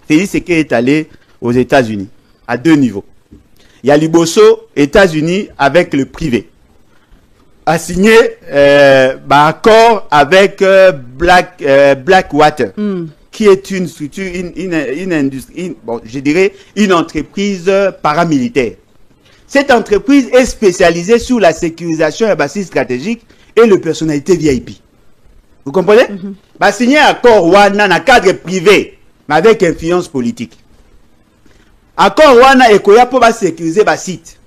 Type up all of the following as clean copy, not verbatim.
Félix Tshisekedi est allé aux États-Unis à 2 niveaux. Il y a Liboso, États-Unis avec le privé. A signé accord avec Blackwater, qui est une structure, une industrie, bon, je dirais une entreprise paramilitaire. Cette entreprise est spécialisée sur la sécurisation et bases stratégiques et le personnalité VIP. Vous comprenez? Signé accord Wana dans cadre privé, mais avec influence politique. Accord Wana et Koya pour sécuriser bas site.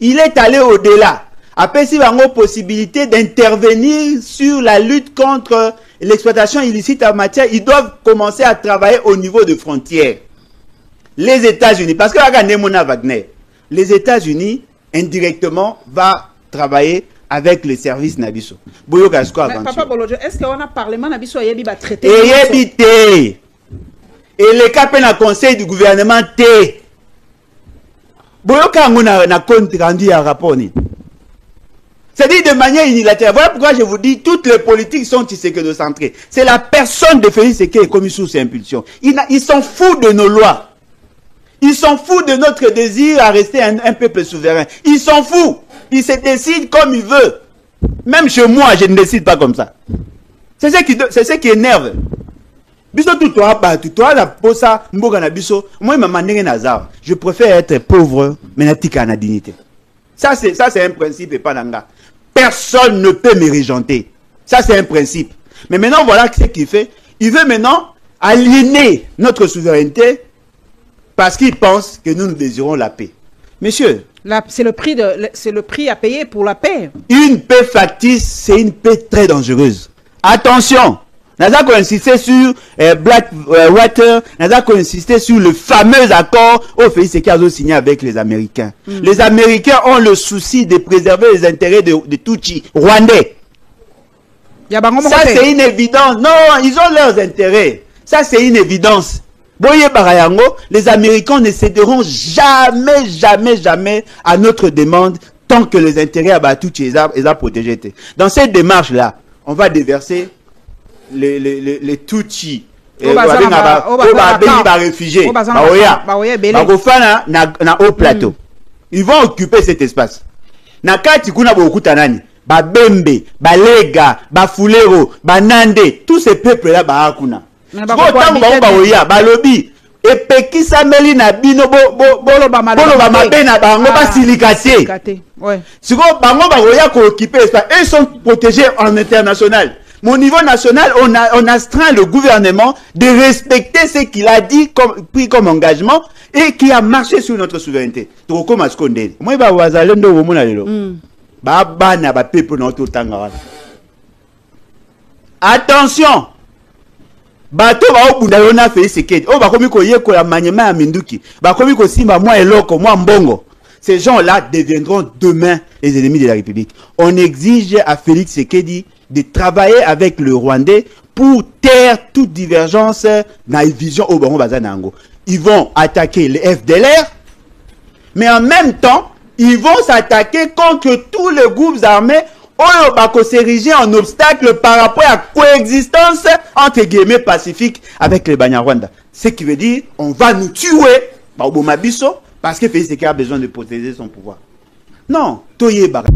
Il est allé au-delà. Après, s'il y a une possibilité d'intervenir sur la lutte contre l'exploitation illicite en matière, ils doivent commencer à travailler au niveau de frontières. Les États-Unis, parce que Mona Wagner, les États-Unis, indirectement, va travailler avec les services Nabiso. Papa Bolojo, est-ce qu'on a parlement Nabiso et Yebi traité? Et le cap dans le conseil du gouvernement T. Boyoka na compte rendu à rapport. C'est-à-dire de manière unilatérale. Voilà pourquoi je vous dis, toutes les politiques sont Tshisekedi-centrées. C'est la personne de Félix Tshisekedi qui est commis sous ses impulsions. Ils s'en foutent de nos lois. Ils s'en foutent de notre désir à rester un peuple souverain. Ils s'en foutent. Ils se décident comme ils veulent. Même chez moi, je ne décide pas comme ça. C'est ce qui énerve. Je préfère être pauvre, mais n'atika na dignité. Ça, c'est un principe et pas d'anga. Personne ne peut me régenter. Ça, c'est un principe. Mais maintenant, voilà ce qu'il fait. Il veut maintenant aliéner notre souveraineté parce qu'il pense que nous désirons la paix. Monsieur, c'est le prix à payer pour la paix. Une paix factice, c'est une paix très dangereuse. Attention! Nous avons insisté sur Blackwater, nous avons insisté sur le fameux accord au Félix Tshisekedi a signé avec les Américains. Les Américains ont le souci de préserver les intérêts de Tutsi, Rwandais. Ça, c'est une évidence. Non, ils ont leurs intérêts. Ça, c'est une évidence. Boye Barayango, les Américains ne céderont jamais, jamais, jamais à notre demande tant que les intérêts à Tutsi sont protégés. Dans cette démarche-là, on va déverser les Tutsi réfugiés na haut plateau. Ils vont occuper cet espace. Na kati kuna bokutanani ba Bembe, ba Lega, ba Fulero, ba Nande, tous ces peuples là ba hakuna. Ba lobi et pekisa meli na bino bolo ba mabe na bango ba silikase. Siko bango ba oya ko occuper espace. Ils sont protégés en international. Mon niveau national, on astreint le gouvernement de respecter ce qu'il a dit, pris comme engagement, et qui a marché sur notre souveraineté. Attention! Bato ba obundalona Félix Tshisekedi. Oh, bakomi ko yeko la maniema ya minduki. Bakomi ko simba moi eloko, moi mbongo. Ces gens-là deviendront demain les ennemis de la République. On exige à Félix Tshisekedi de travailler avec le Rwandais pour taire toute divergence dans la vision au Bango Bazanango. Ils vont attaquer les FDLR, mais en même temps, ils vont s'attaquer contre tous les groupes armés qui s'ériger en obstacle par rapport à la coexistence entre guillemets pacifique avec les Banyarwanda. Ce qui veut dire on va nous tuer parce que Félix Tshisekedi a besoin de protéger son pouvoir. Non, Toye Bara.